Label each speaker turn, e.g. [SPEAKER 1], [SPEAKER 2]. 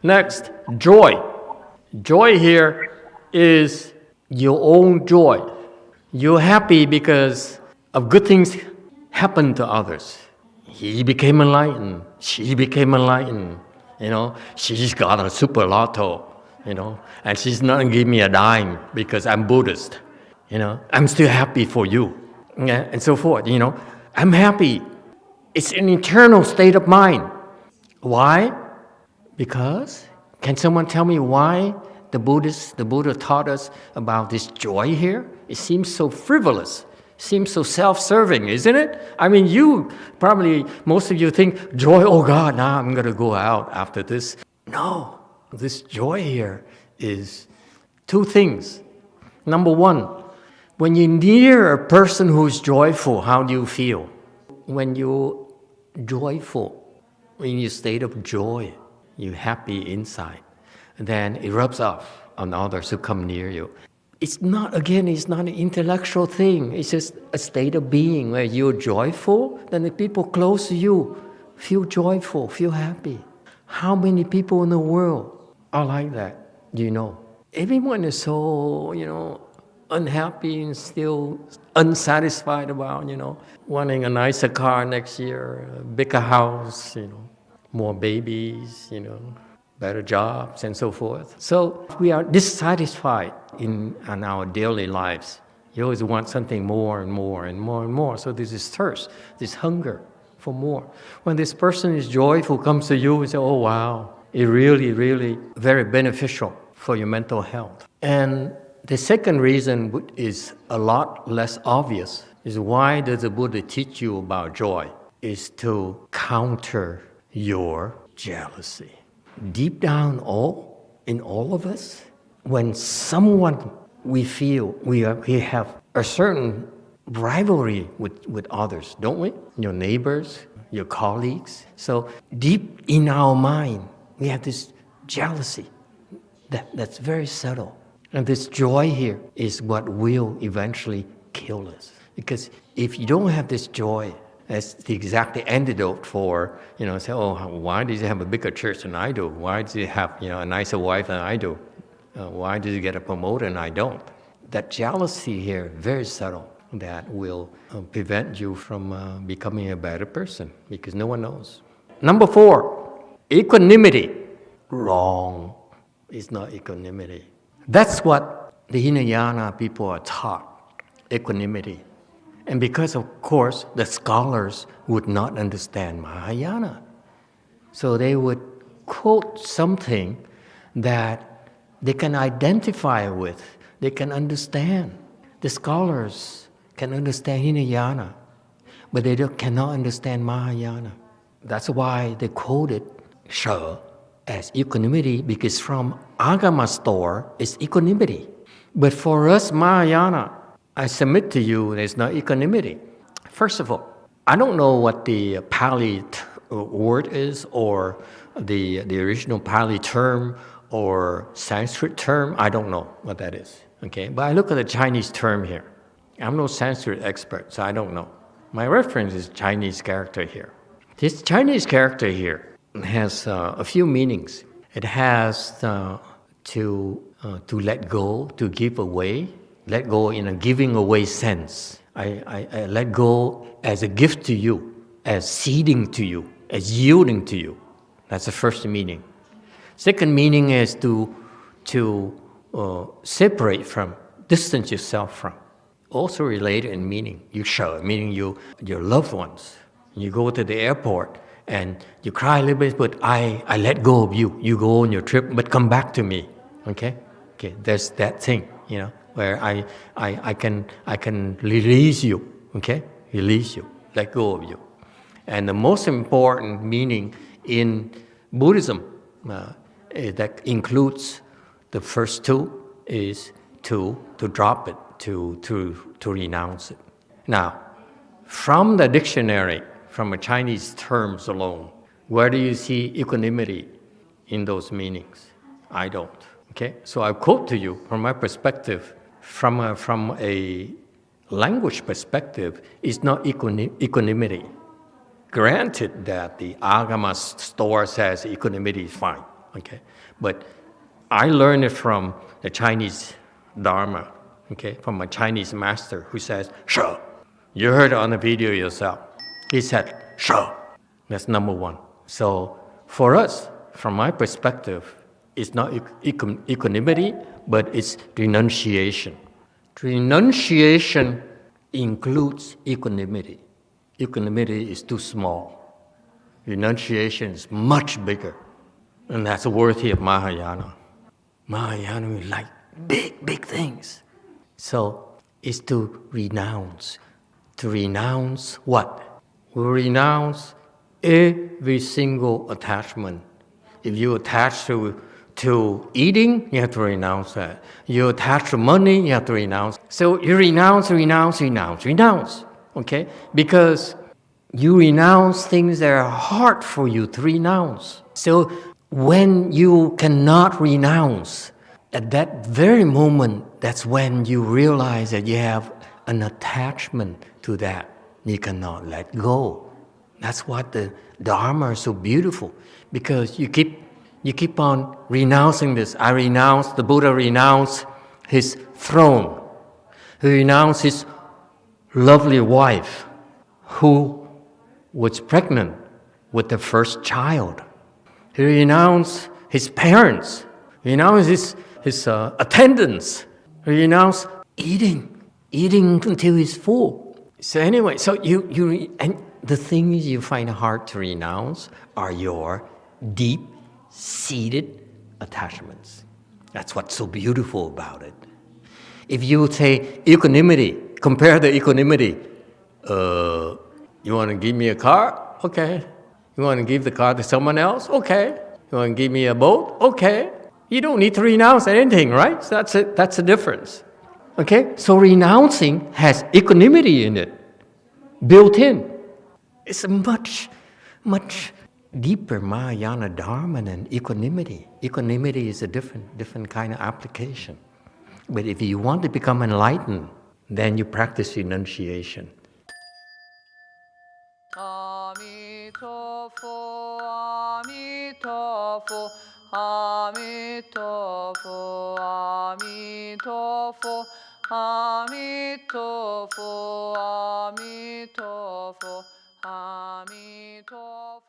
[SPEAKER 1] Next, joy. Joy here is your own joy. You're happy because of good things happen to others. He became enlightened. She became enlightened. She's got a super lotto, and she's not going to give me a dime because I'm Buddhist. I'm still happy for you, and so forth. I'm happy. It's an eternal state of mind. Why? Because, can someone tell me why the Buddha taught us about this joy here? It seems so frivolous, seems so self-serving, isn't it? I mean, most of you think, joy, oh God, now I'm going to go out after this. No, this joy here is two things. Number one, when you're near a person who's joyful, how do you feel? When you're joyful, in your state of joy, you're happy inside, then it rubs off on others who come near you. It's not an intellectual thing. It's just a state of being where you're joyful, then the people close to you feel joyful, feel happy. How many people in the world are like that? Do you know? Everyone is so, unhappy and still unsatisfied about, wanting a nicer car next year, a bigger house, more babies, better jobs and so forth. So we are dissatisfied in our daily lives. You always want something more and more and more and more. So there's this thirst, this hunger for more. When this person is joyful, comes to you and say, oh wow, it's really, really very beneficial for your mental health. And the second reason is a lot less obvious, is why does the Buddha teach you about joy? Is to counter your jealousy. Deep down in all of us, when someone we feel we have a certain rivalry with others, don't we? Your neighbors, your colleagues. So deep in our mind, we have this jealousy that's very subtle. And this joy here is what will eventually kill us. Because if you don't have this joy, that's the exact antidote for, say, oh, why does he have a bigger church than I do? Why does he have, a nicer wife than I do? Why does he get a promoter and I don't? That jealousy here, very subtle, that will prevent you from becoming a better person because no one knows. Number 4, equanimity. Wrong. It's not equanimity. That's what the Hinayana people are taught, equanimity. And because, of course, the scholars would not understand Mahayana. So they would quote something that they can identify with, they can understand. The scholars can understand Hinayana, but they cannot understand Mahayana. That's why they quoted Sho as equanimity, because from Agama store is equanimity. But for us, Mahayana, I submit to you, there's no equanimity. First of all, I don't know what the Pali word is, or the original Pali term, or Sanskrit term. I don't know what that is. Okay, but I look at the Chinese term here. I'm no Sanskrit expert, so I don't know. My reference is Chinese character here. This Chinese character here has a few meanings. It has to let go, to give away. Let go in a giving away sense. I let go as a gift to you, as ceding to you, as yielding to you. That's the first meaning. Second meaning is to separate from, distance yourself from. Also related in meaning. You show, meaning your loved ones. You go to the airport and you cry a little bit, but I let go of you. You go on your trip, but come back to me. Okay, there's that thing, where I can release you, release you, let go of you. And the most important meaning in Buddhism that includes the first two is to drop it, to renounce it. Now, from the dictionary, from a Chinese terms alone, where do you see equanimity in those meanings? I don't. Okay, so I quote to you from my perspective, from a language perspective, it's not equanimity. Granted that the Agama store says equanimity is fine. Okay, but I learned it from the Chinese Dharma, okay, from a Chinese master who says, "Sure." You heard it on the video yourself. He said, "Sure." That's number one. So for us, from my perspective, it's not equanimity, but it's renunciation. Renunciation includes equanimity. Equanimity is too small. Renunciation is much bigger. And that's worthy of Mahayana. Mahayana, we like big, big things. So it's to renounce. To renounce what? We renounce every single attachment. If you attach to eating, you have to renounce that. You attach to money, you have to renounce. So you renounce, okay? Because you renounce things that are hard for you to renounce. So when you cannot renounce, at that very moment, that's when you realize that you have an attachment to that. You cannot let go. That's what the Dharma is so beautiful, because you keep on renouncing this. The Buddha renounced his throne. He renounced his lovely wife who was pregnant with the first child. He renounced his parents. He renounced his attendants. He renounced eating until he's full. So anyway, and the things you find hard to renounce are your deep-seated attachments. That's what's so beautiful about it. If you say equanimity, compare the equanimity. You want to give me a car? Okay. You want to give the car to someone else? Okay. You want to give me a boat? Okay. You don't need to renounce anything, right? So that's it. That's the difference. Okay? So renouncing has equanimity in it, built in. It's a much, much deeper Mahayana Dharma than equanimity. Equanimity is a different kind of application. But if you want to become enlightened, then you practice renunciation.
[SPEAKER 2] Emituofo, Emituofo, Emituofo, Emituofo, Emituofo, Emituofo, Emituofo.